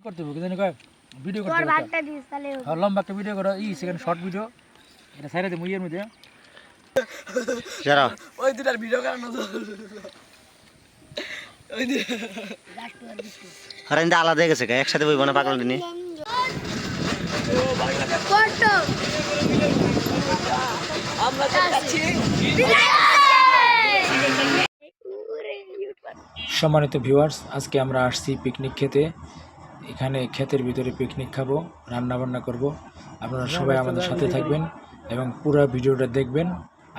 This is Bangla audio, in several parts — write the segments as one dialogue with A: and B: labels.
A: করতে হবে কিন্তু কয় ভিডিও করতে হবে ভাগটা দিস তাহলে আর লম্বা একটা ভিডিও করো সেখানে শর্ট ভিডিও এটা ছাইরা দে মুইয়ের মধ্যে
B: যারা
C: ওই দুটার ভিডিও করানো তো ওই দুটা
B: হারাইন্দা আলাদা হয়ে গেছে একসাথে বইব না পাগল দিনি
D: ফটো
C: আমরা যাচ্ছি
A: সম্মানিত ভিউয়ার্স আজকে আমরা আসছি পিকনিক খেতে এখানে ক্ষেতের ভিতরে পিকনিক খাবো রান্না বান্না করব আপনারা সবাই আমাদের সাথে থাকবেন এবং পুরো ভিডিওটা দেখবেন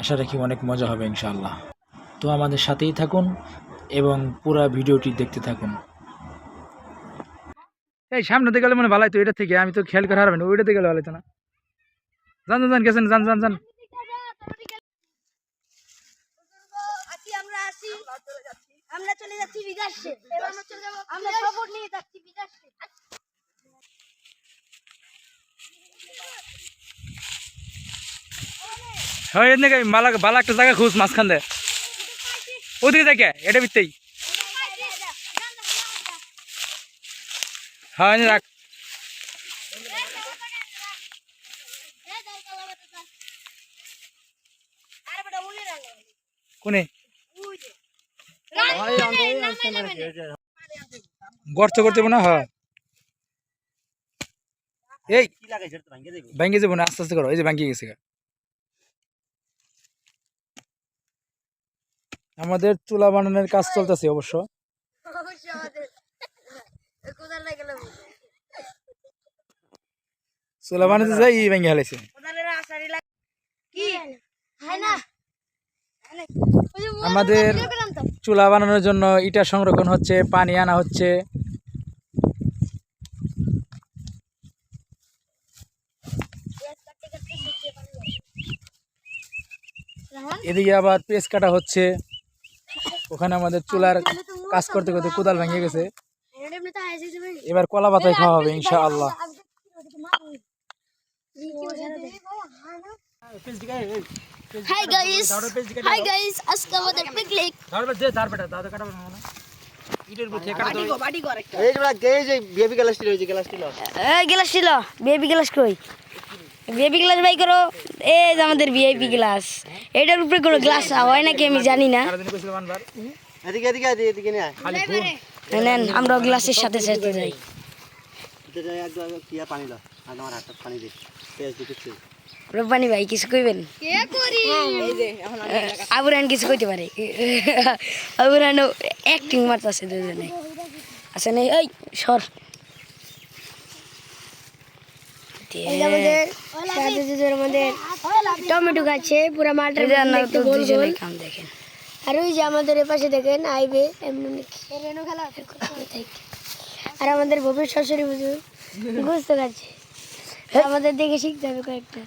A: আশা রাখি অনেক মজা হবে ইনশাআল্লাহ তো আমাদের সাথেই থাকুন এবং পুরো ভিডিওটি দেখতে থাকুন এই সামনে দিকে গেলে মনে ভালো হতো এটা থেকে আমি তো খেয়াল করে হারবেন ওইটা দিকে গেলে ভালো হতো না জান জান গেছেন জান জান জান
D: আমরা চলে যাচ্ছি বিদেশে আমরা খবর নিয়ে যাচ্ছি বিদেশে
A: হ্যাঁ এদিকে বালা একটা জায়গা খুঁজ মাঝখান দিয়ে ওদিকে দেখে এটা বিতেই হ্যাঁ রাখ কোনে গর্ত করতে না হ্যাঁ এই ভাঙ্গে যাবো না আস্তে আস্তে করো এই যে ভাঙ্গিয়ে গেছে আমাদের চুলা বানানোর কাজ চলতেছে অবশ্য চুলা বানাতে যাই ভেঙে হালাইছে আমাদের চুলা বানানোর জন্য ইটা সংরক্ষণ হচ্ছে পানি আনা হচ্ছে এদিকে আবার পেঁচ কাটা হচ্ছে ওখানে আমাদের চুলার কাজ করতে করতে কোদাল ভেঙে গেছে এবার কলা পাতায় খাওয়া হবে ইনশাআল্লাহ
D: হাই গাইস আজকে আমাদের পিকনিক
A: ধরবে দে ধর বেটা দাদা কাটা না ইটের উপর থেকে কাটা দাও
C: বাড়ি করে
B: এই যে গেজ এই বেবি গ্লাস ছিল এই যে গ্লাস ছিল
D: এই গ্লাস ছিল বেবি গ্লাস কই বেবি গ্লাস বাই করো এই যে আমাদের ভিআইপি গ্লাস এটার উপরে কোনো গ্লাস হয় নাকি আমি জানি না
B: এদিকে এদিকে এদিকে নিয়ে
D: নেন আমরা গ্লাসের সাথে সাথে যাই
B: এটা একদম কিয়া পানি দাও আগে আমার হাতটা পানি দে পেঁয়াজ দিতেছি
D: রব্বানি ভাই কিছু কইবেন কে করি এই যে এখন আবুরান কিছু কইতে পারে আবুরান অ্যাক্টিং মারতাছে দুজনে আচ্ছা নেই এই সর আমাদের টমেটো গাছে পুরো মাঠের কাম দেখেন আর ওই যে আমাদের এপাশে দেখেন আইবে এমনি আর আমাদের ভবির শাশুড়ি বুঝুন বুঝতে পারছে আমাদের দেখে শিখতে হবে কয়েকটা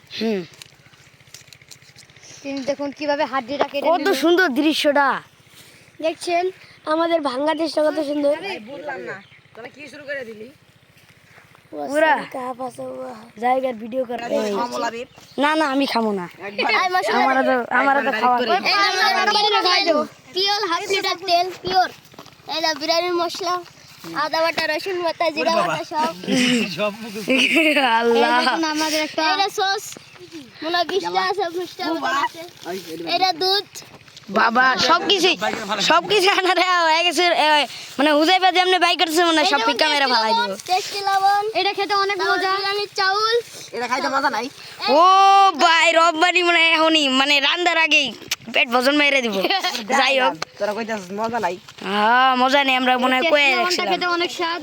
D: তিনি দেখুন কিভাবে হাড্ডিটাকে কত সুন্দর দৃশ্যটা দেখছেন আমাদের ভাঙ্গা দেশটা কত সুন্দর
C: বললাম না তোরা কি শুরু করে দিলি
D: পুরা জায়গার ভিডিও কর না না আমি খাবো না আমার তো খাওয়া পিওর হাফ লিটার তেল পিওর এটা বিরিয়ানির মশলা আদা বাটা রসুন বাটা জিরা বাটা সব আল্লাহ আমাদের একটা এটা সস মনে 20টা আছে 20টা আছে এটা দুধ বাবা সবকিছু আনা রে হয়ে গেছে মানে হুজাইবা যেমনে বাই করছে মানে সব পিকা মেরে ফালাই দিব টেস্টি লবণ এটা খেতে অনেক মজা বিরিয়ানির চাউল
C: এটা খাইতে মজা নাই
D: ও ভাই রববারি মানে এখনই মানে রান্দার আগেই পেট ভজন মেরে দিব যাই হোক
C: তোরা কইতাছিস মজা নাই
D: হ্যাঁ মজা নেই আমরা মনে হয় কয়ে রাখছিলাম খেতে অনেক স্বাদ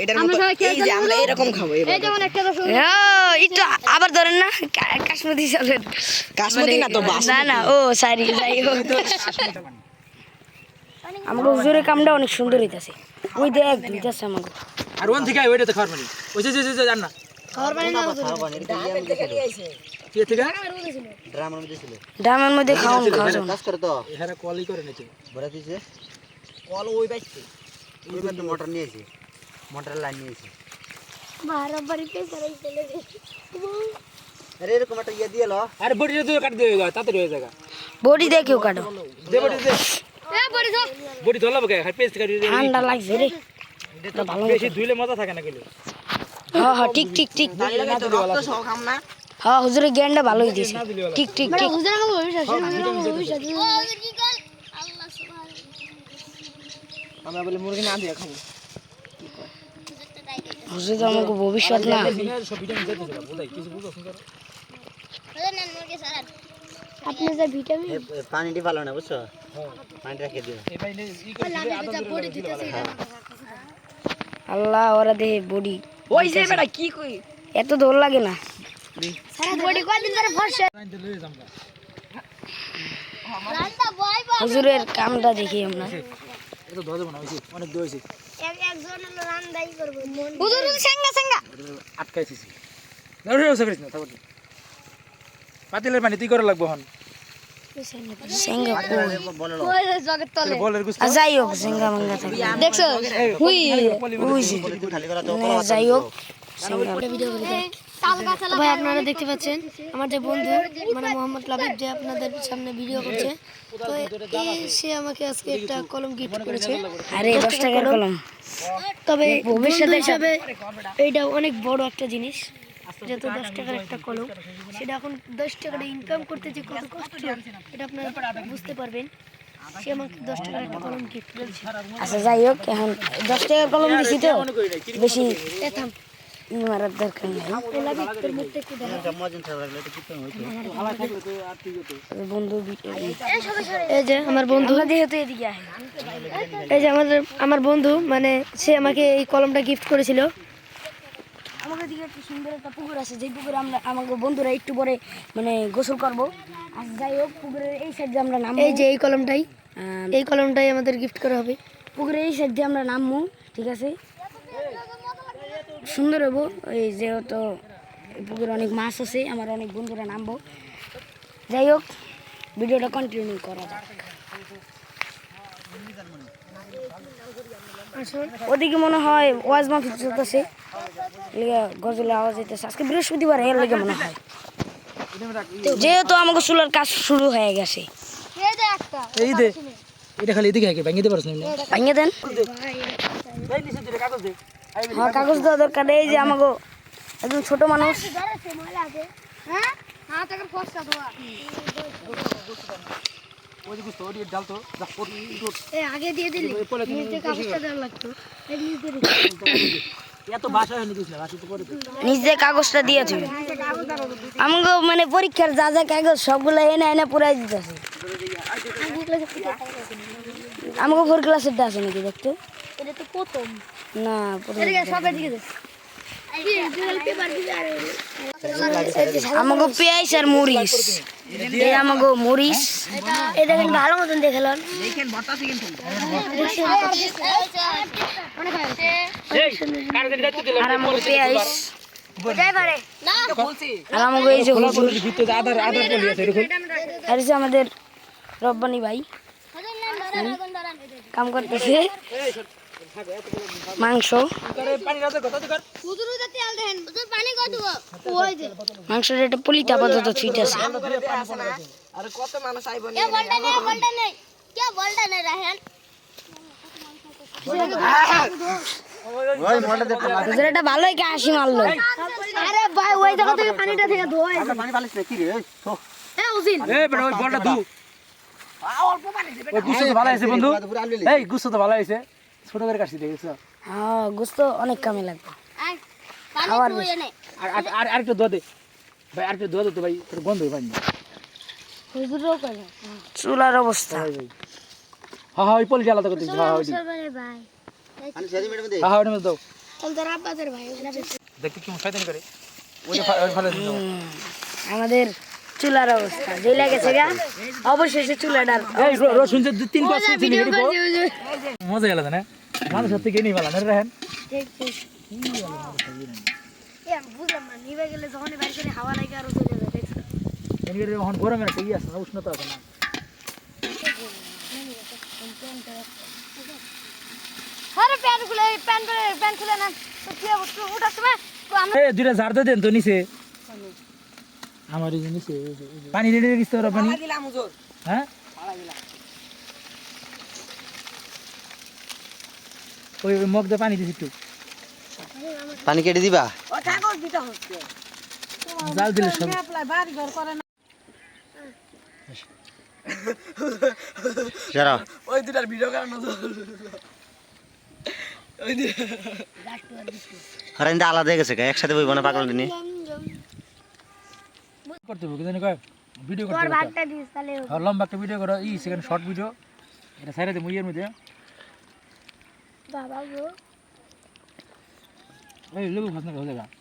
C: এটার মতো এই যে আমরা এরকম খাবো
D: এই যেমন একটা রসুন একটু আবার ধরেন না কাশ্মীরি চলেন
C: কাশ্মীরি না তো বাস
D: না না ও সরি যাই হোক আমাকে হুজুরের কামটা অনেক সুন্দর হইতাছে ওই দেখ দুইটাছে আমাকে
A: আর ওন থেকে ওইটাতে খাওয়ার মানে ওই যে জান না
D: খাওয়ার মানে না
A: কি থেকে
B: ড্রামের মধ্যে ছিল
D: ডামের মধ্যে খাওন
B: কাজ করে তো
A: এরা কলই করে নাকি
B: ভরা দিছে
C: কল ওই বাইছে
B: ওই কিন্তু মোটর নিয়েছে মোটরের লাইন নিয়েছে
D: বারবার পেছারাই চলে যায়
B: আরে এরকম একটা ইয়ে দিয়ে লো
A: আরে বডি দিয়ে কাট দিয়ে গা তাতে রয়ে জায়গা
D: বডি দিয়ে কেউ কাটো
A: দে বডি দে
D: এ বডি ধর
A: বডি ধরলা বকে হাই পেস্ট কাটি
D: ঠান্ডা লাগছে রে
A: এটা ভালো বেশি ধুইলে মজা থাকে না কিন্তু
C: হ্যাঁ হ্যাঁ ঠিক ঠিক ঠিক রক্ত সহ খাম না হ্যাঁ হুজুরের জ্ঞানটা ভালোই দিয়েছে ঠিক ঠিক ঠিক
D: হুজুর আমাকে ভবিষ্যৎ ভবিষ্যৎ ও হুজুর কি কর আল্লাহ সুবহানাহু
C: আমরা বলে মুরগি না দিয়ে খাবো
D: হুজুর
C: হুজুর তো আমাকে ভবিষ্যৎ না
A: সব ভিটামিন যেতেছিল বুঝাই কিছু বুঝছ না
D: নেন মুরগি সারান আপনি যে ভিটামিন
B: পানিটি ভালো না বুঝছো পানিটা রেখে দিও
A: এই ভাই ই করে আদা বড়ি দিতেছে
C: আল্লাহ ওরা দেহে বডি ওই যে বেটা কি কই এত দৌড় লাগে না
D: সারা বডি কয়দিন ধরে ফর্সা
A: আনতে লয়ে যামগা
D: রান্না বয় বয়
C: হুজুরের কামটা দেখি আমরা
A: এটা ধরে না হইছে অনেক দইছে
D: একজন হলো রান্নাই করবে হুজুর সেঙ্গা সেঙ্গা
A: আটকাইছিস ধরে রসে করিস না তারপর পাতিলের পানি তুই করে লাগবো হন
C: সেঙ্গা
B: বলো
D: ওই জগৎ তলে
A: বলের গুস্ত
C: যাই হোক সেঙ্গা মাঙ্গা থাকে
D: দেখছো হুই
C: ওই যে
B: তুমি খালি করা তো
C: যাই হোক
D: তাল গাছালা
E: ভাই আপনারা দেখতে পাচ্ছেন আমার যে বন্ধু মানে মোহাম্মদ লাবিব যে আপনাদের সামনে ভিডিও করছে তো সে আমাকে আজকে একটা কলম গিফট করেছে
C: আরে 10 টাকার কলম
E: তবে ভবিষ্যৎ হিসাবে এইটা অনেক বড় একটা জিনিস যেহেতু 10 টাকার একটা কলম সেটা এখন 10 টাকাটা ইনকাম করতে যে কত কষ্ট এটা আপনারা বুঝতে পারবেন সে আমাকে 10 টাকার একটা কলম গিফট করেছে
C: আচ্ছা যাই হোক এখন 10 টাকার কলম দিছি তো বেশি
E: এতাম
C: ই মারার দরকার নেই
E: লাবিব তোর মুখটা একটু দেখা
B: জমা থাকলে এটা কি হইতো
C: বন্ধু
E: এই যে আমার বন্ধু
C: যেহেতু এদিকে আহে
E: এই যে আমার বন্ধু মানে সে আমাকে এই কলমটা গিফট করেছিল
C: আমাদের দিকে একটা সুন্দর একটা পুকুর আছে যে পুকুরে আমরা আমাদের বন্ধুরা একটু পরে মানে গোসল করব আর যাই হোক পুকুরের এই সাইডে আমরা নামবো
E: এই যে এই কলমটাই আমাদের গিফট করা হবে
C: পুকুরের এই সাইডে আমরা নামবো ঠিক আছে সুন্দর হবো এই যেহেতু এই পুকুরে অনেক মাছ আছে আমার অনেক বন্ধুরা নামবো যাই হোক ভিডিওটা কন্টিনিউ করা যাক ওদিকে মনে হয় ওয়াজ মাহফিল চলতেছে গজলের আওয়াজ হইতেছে আজকে বৃহস্পতিবার এর লেগে মনে হয় যেহেতু আমাকে চুলার কাজ শুরু হয়ে গেছে
D: এই যে একটা
A: এই দে এটা খালি এদিকে আগে ভাঙিতে পারছ না
C: ভাঙিয়ে দেন
A: ভাই নিচে দিলে কাগজ দে
C: আমার কাগজ দেওয়া দরকার এই যে আমাকে একদম ছোট মানুষ
D: ধরেছে ময়লা আছে হ্যাঁ হাত থেকে ফসকা ধোয়া
A: ওই যে গুস্ত ওই ডাল তো যা ওঠ
E: এই আগে দিয়ে দিলি নিচে কাগজটা দেওয়া লাগতো এই নিচে
A: এত ভাষা হয়নি দিছ না ভাষা তো করে দে
C: নিজে কাগজটা দিয়েছি আমাকে মানে পরীক্ষার যা যা কাগজ সবগুলো এনে এনে পুরাই দিতেছে আমাকে ফোর ক্লাসের আছে নাকি দেখতে
E: এটা তো প্রথম
C: না পুরো
E: সবের দিকে দেখ
C: আমাকে পেঁয়াজ আর মরিচ এই আমাকে মরিচ
E: এটা কিন্তু ভালো মতন দেখালাম
C: আর আমাকে পেঁয়াজ আর আমাকে এই যে হুজুর
A: ভিতরে আধার কলি আছে এরকম
C: আর এই যে আমাদের রব্বানি ভাই কাম করতেছে মাংস
A: পানি রাতে কত কর
D: হুজুর উদা তেল দেন হুজুর পানি কত ওই যে
C: মাংসের একটা পলিতে আপাতত ছিট আছে
B: আরে কত মানুষ আইবো
D: কে বলটা নেই কে বলটা নেই রাহেন
B: ওই মোটা দেখতে
C: হুজুর এটা ভালোই কে হাসি মারলো
E: আরে ভাই ওই জায়গা থেকে পানিটা থেকে ধোয়া
B: পানি পালিস না কি রে তো
E: হ্যাঁ উজিন
A: এই বড় ওই বলটা দু ওই গুস্ত তো ভালো আছে বন্ধু এই গুস্ত তো ভালো আছে ছোট করে কাটছি দেখছো
C: হ্যাঁ গোস্ত অনেক কামে লাগবে
D: আই পানি
C: খাওয়ার
D: ধুয়ে নে
A: আর আরেকটু দোয়া দে ভাই আরেকটু দোয়া দে তো ভাই তোর গন্ধ হয় পানি
E: হুজুরও কয়
C: চুলার অবস্থা
A: ভাই হ্যাঁ ওই পলিটা আলাদা করতে হ্যাঁ ওই
E: ভাই
B: পানি সেরি ম্যাডাম দে
A: হ্যাঁ ওই দাও
E: চল তোর আব্বাদের ভাই
A: দেখতে কি শয়তানি করে ওই ভালো দিন
C: আমাদের চুলার অবস্থা যে লাগেছে গা অবশেষে চুলাটার
A: এই রসুন যে 3 5 চিনি হেডি মজা গেল না মানুষ সাথে কে নি ভালো না রাহেন
E: বুঝলাম না নিবে গেলে যখন বাইরে করে হাওয়া লাগে আরো চলে যায় দেখছো
A: এর এখন গরমে না কি আছে না উষ্ণতা আছে না
D: আরে প্যান খুলে না তো কি উঠার সময়
A: এই দুইটা ঝাড় দে দেন তো নিচে আমার এই নিচে পানি রেডি রেখেছ তোরা পানি
C: দিলাম হুজুর
A: হ্যাঁ ওই মগ দিয়ে পানি দিছি একটু
B: পানি কেটে দিবা
A: জাল দিলে সব
B: যারা
A: ওই দুটার ভিডিও করানো
B: আরে এটা আলাদা হয়ে গেছে কা একসাথে বইব না পাগল দিনি
A: করতে হবে জানি কয় ভিডিও করতে হবে
E: ভাগটা দিস তাহলে
A: আর লম্বা একটা ভিডিও করো সেখানে শর্ট ভিডিও এটা সাইডে দে মুইয়ের মধ্যে
E: বাবা গো
A: এই লেবু খাস না হয়ে যাবে